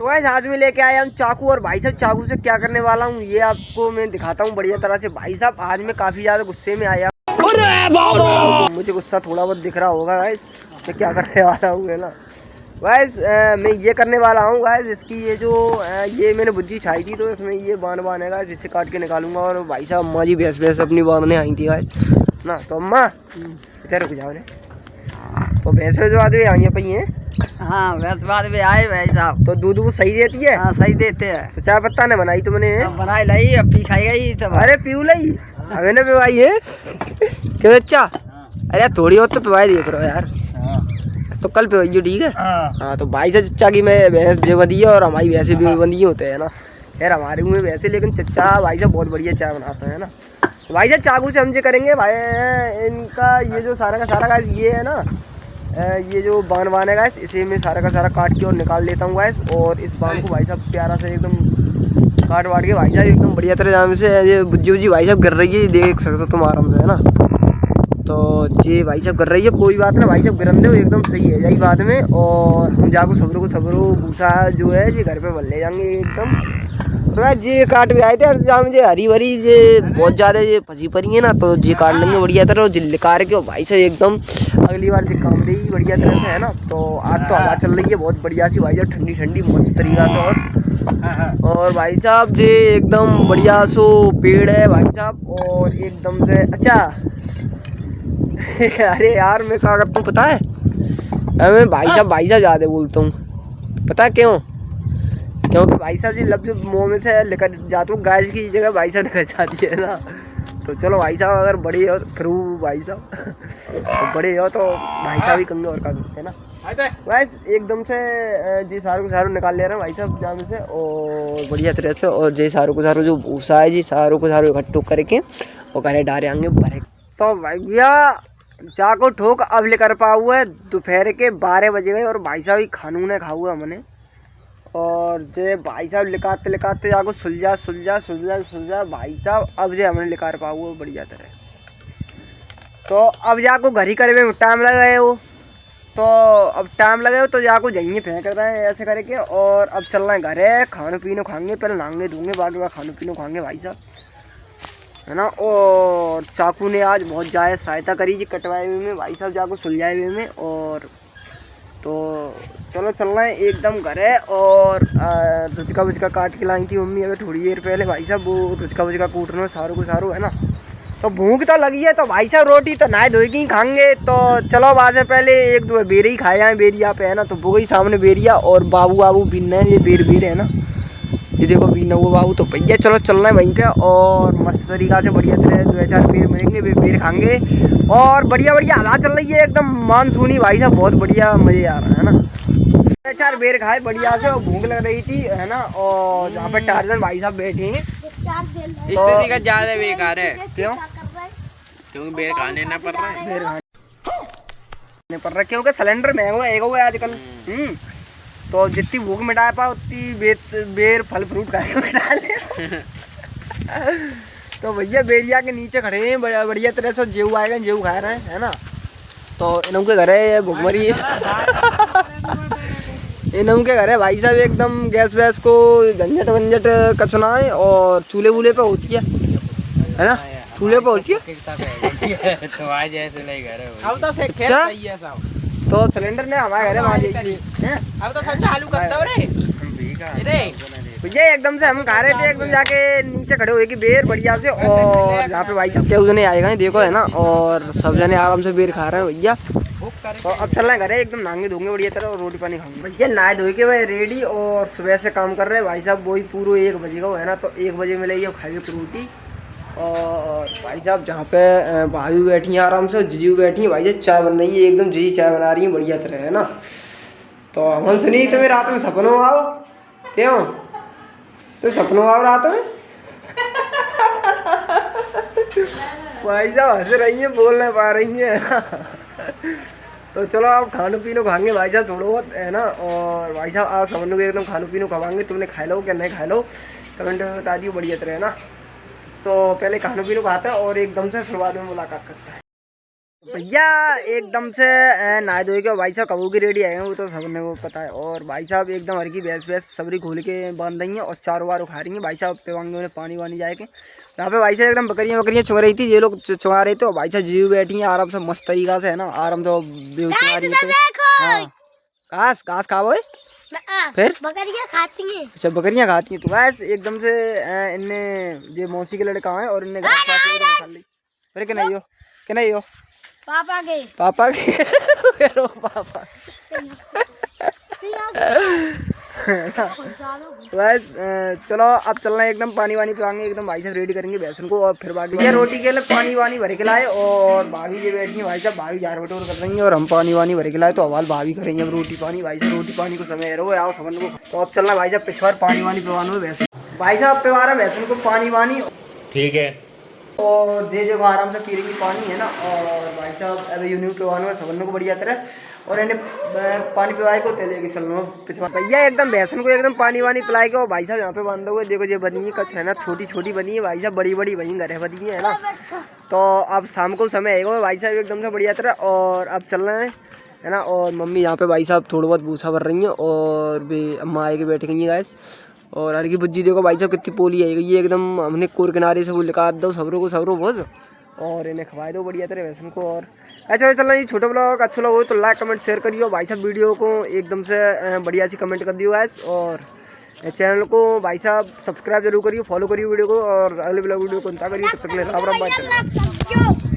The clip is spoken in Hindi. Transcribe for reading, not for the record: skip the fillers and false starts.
तो गाइस आज मैं लेके आया हूँ चाकू। और भाई साहब चाकू से क्या करने वाला हूँ ये आपको मैं दिखाता हूँ बढ़िया तरह से। भाई साहब आज मैं काफी ज्यादा गुस्से में आया। मुझे गुस्सा थोड़ा बहुत दिख रहा होगा गाइस, मैं क्या करने वाला हूँ है ना गाइस। मैं ये करने वाला हूँ गाइस, इसकी ये जो ये मैंने बुज्जी छाई थी तो इसमें ये बांध है गाइस, इससे काट के निकालूंगा। और भाई साहब अम्मा जी भैंस अपनी बांधने आई थी गाइस ना, तो अम्मा इधर रुक जाओ ने। तो भैंस जो आदमी आई पई हैं। हाँ भैंस बाद में आए भाई साहब। तो दूध वो सही देती है? हाँ सही देते हैं। तो चाय पत्ता ने बनाई तुमने? बनाई लाई अब पी खाई गई सब। अरे पीऊ लाई हमें ने पिवाई है क्यों बच्चा? अरे थोड़ी बहुत तो पिवाई दिया करो यार। तो कल पिवाइयो ठीक है। हाँ तो भाई से चच्चा की मैं भैंस जो बंदी है और हमारी भैंसे भी बंदी होते हैं ना यार हमारे मुँह में वैसे, लेकिन चच्चा भाई साहब बहुत बढ़िया चाय बनाते हैं ना। तो भाई साहब चाकू से हम जो करेंगे भाई इनका ये जो सारा का सारा गाइस ये है ना, ये जो बान है गाइस इसे मैं सारा का सारा काट के और निकाल लेता हूँ गाइस। और इस बान को भाई साहब प्यारा से एकदम काट वाट के भाई साहब एकदम बढ़िया तरह जाम से ये बुज्जी भाई साहब कर रही है, देख सकते तुम आराम से है ना। तो ये भाई साहब कर रही है, कोई बात ना भाई साहब गिरंदे हो एकदम सही है यही बाद में। और हम जाको सबरो भूसा जो है ये घर पे बन ले जाएंगे एकदम। तो ये काट भी आए थे और जहाँ मुझे हरी भरी ये बहुत ज़्यादा ये फंसी पड़ी है ना, तो ये काट लेंगे बढ़िया तरह और निकाल के भाई साहब एकदम अगली बार से काम देगी बढ़िया तरह से है ना। तो आज तो हवा चल रही है बहुत बढ़िया सी भाई साहब, ठंडी ठंडी मस्त तरीका से। और भाई साहब ये एकदम बढ़िया सो पेड़ है भाई साहब और एकदम से अच्छा अरे यार मैं क्या करता हूँ पता है, मैं भाई साहब ज़्यादा बोलता हूँ पता क्यों? क्योंकि भाई साहब जी लफ्ज़ मुँह में से लेकर जाता हूँ गाय की जगह भाई साहब निकल जाती है ना। तो चलो भाई साहब अगर बड़े हो फिर भाई साहब तो बड़े हो तो भाई साहब ही कंगे और का करते हैं ना। वैस एकदम से जी सारू को सारू निकाल ले रहे हैं भाई साहब जाम से और बढ़िया तरह से। और जी सारू को सारू जो भूसा है जी सारू को सारू इकट्ठो करके और घरे डाले आएंगे भरे। तो भैया चाको ठोक अब लेकर पाऊ है दोपहर के 12 बजे गए और भाई साहब ही खानू ने खाऊ है हमने। और जे भाई साहब लिखाते लिखाते जाको सुलझा भाई साहब अब जे हमने लिखा पाऊ बढ़िया तरह। तो अब जाको घर ही करे में टाइम लगे हो, तो अब टाइम लगे हो तो जाको जइए फेंक रहे हैं ऐसे करके। और अब चल रहे हैं घरे खाने पीने खाएंगे, पहले नहाएंगे धोंगे बाकी बार खाने पीने खाएंगे भाई साहब है ना। और चाकू ने आज बहुत ज़्यादा सहायता करी जी कटवाए हुए में भाई साहब जाको सुलझाए हुए में। और तो चलो चल रहे हैं एकदम घर है। और रुचका वुचका काट के लाई थी मम्मी अगर थोड़ी देर पहले भाई साहब, वो रुचका वुचका कूटने में सारों को सारो है ना। तो भूख तो लगी है तो भाई साहब रोटी तो नहाए धोए की खाएंगे। तो चलो वहाँ से पहले एक दो बेरे ही खाए हैं बेरिया पे है ना। तो वो गई सामने बेरिया और बाबू बीन ये बेर है ना, ये देखो बीना हुआ बाबू। तो भैया चलो चलना है वहीं पे और मस्त तरीका से बढ़िया तरह 2-4 बेर मिलेंगे, बेर खाएंगे और बढ़िया हवा चल रही है एकदम मानसूनी भाई साहब, बहुत बढ़िया मजे आ रहा है ना। 2-4 बेर खाए बढ़िया से और भूख लग रही थी है ना। और जहाँ पे टार्जन भाई साहब बैठे हैं इस तरीका ज्यादा बेकार है। क्यों? क्योंकि बेर खाने ना पड़ रहा है, बेर खाने पड़ रहा है क्योंकि सिलेंडर महंगा है हुआ है आजकल। तो जितनी भूख मिटा पा उतनी बेर फल फ्रूट खाए मिटा ले। तो भैया बेरिया के नीचे खड़े हैं बढ़िया तरह से, जेऊ आएगा जेऊ खा रहे हैं है ना। तो इनके घर है भूखमरी इनके घर है भाई साहब एकदम गैस वैस को झंझट वंझट कचना है और चूल्हे वूल्हे पे होती है ना, चूल्हे पे होती है। तो सिलेंडर ने हमारे घर अब तो सब चालू करता रे भैया एकदम से हम खा रहे थे एकदम जाके नीचे खड़े हुए कि बेर बढ़िया से। और यहाँ पे भाई साहब के जने आएगा देखो है ना। और सब जने आराम से बेर खा रहे हैं भैया। तो अब चल रहे हैं घरे एकदम नहाएंगे धोंगे बढ़िया तरह और रोटी पानी खाएंगे। भैया नहाए धोए के भाई रेडी और सुबह से काम कर रहे हैं भाई साहब, वही पूरा 1 बजे का है ना। तो 1 बजे मिलेगी खाइए रोटी। और भाई साहब जहाँ पे भाभी बैठी हैं आराम से, जीजू बैठी हैं भाई साहब, चाय बन रही है एकदम, जीजी चाय बना रही है बढ़िया तरह है ना। तो हम सुनी तुम्हें रात में सपनों आओ, क्यों तो सपनों आओ रात में? भाई साहब हंस रही हैं, बोल नहीं पा रही हैं। तो चलो आप खानो पीनो खाएंगे भाई साहब थोड़ा बहुत है ना। और भाई साहब आप सब लोग एकदम खानो पीनो खवाएंगे, तुमने खा लो क्या नहीं खा लो कमेंट में बता दियो बढ़िया तरह है ना। तो पहले खानो पीनो खाता है और एकदम से फिर बाद में मुलाकात करता है। भैया एकदम से नहा धोए के भाई साहब कबू की रेडी आए हैं, वो तो सबने वो पता है। और भाई साहब एकदम हर की भैंस सबरी खोल के बांध रही हैं और चारों बार उखा रही हैं। भाई साहब पेवांगे में पानी वानी जाके यहाँ पे भाई साहब एकदम बकरियाँ चुंग रही थी, ये लोग चुंगा रहे थे और भाई साहब जीव बैठी हैं आराम से मस्त तरीका से, है ना, आराम से चुंगा रही है। हाँ घास खाओ फिर बकरियाँ खाती हैं। अच्छा बकरियाँ खाती हैं। तो वैसे एकदम से इनने ये मौसी के लड़का है और इनने घास खा ली। अरे क्या नहीं हो पापा के रो पापा बस चलो अब चलना है, एकदम पानी वानी पिलाएंगे, एकदम भाई साहब रेडी करेंगे भैंसन को और फिर बाकी ये रोटी के लिए पानी वानी भर के लाए और भाभी ये बैठी है। भाई साहब भाभी जार बटोर कर रही है और हम पानी वानी भर के लाए, तो अवाल भाभी करेंगे अब रोटी पानी। भाई साहब रोटी पानी को समय रहो आओ समझ को। तो अब चलना भाई साहब पिछवाड़ पानी वानी पिवाना भैंसन। भाई साहब पिवा रहे भैंसन को पानी वानी, ठीक है, और जे जगह आराम से पी रही पानी, है ना। और भाई साहब अभी यूनिट पिवाने में समझने को बढ़िया तरह और इन्हें पानी पिवाए को तेल लेके चल रहा हूँ पिछवा। भैया एकदम भैंसन को एकदम पानी वानी पिलाए के और भाई साहब यहाँ पे बांधा हुआ देखो ये बनी है कच्छ, है ना, छोटी छोटी बनी है भाई साहब, बड़ी बड़ी वहीं घर है बनी है ना। तो अब शाम को समय आएगा भाई साहब एकदम से बढ़िया तरह और अब चल रहे हैं, है ना। और मम्मी यहाँ पे भाई साहब थोड़ा बहुत भूसा भर रही हैं और भी अम्मा आए के बैठ गई हैं गैस। और हर की बुज्जी देखो भाई साहब कितनी पोली आई गई है एकदम, हमने कोर किनारे से वो लिखा दो सबरों बोझ और इन्हें खवाए दो बढ़िया तरह वैसन को। और अच्छा चलना ये छोटा ब्लॉग अच्छा लगा हो तो लाइक कमेंट शेयर करियो भाई साहब, वीडियो को एकदम से बढ़िया सी कमेंट कर दियो गाइस और चैनल को भाई साहब सब्सक्राइब जरूर करियो, फॉलो करियो वीडियो को और अगले ब्लॉग वीडियो को इंतजार करिए। तब तक के लिए राम राम बाय।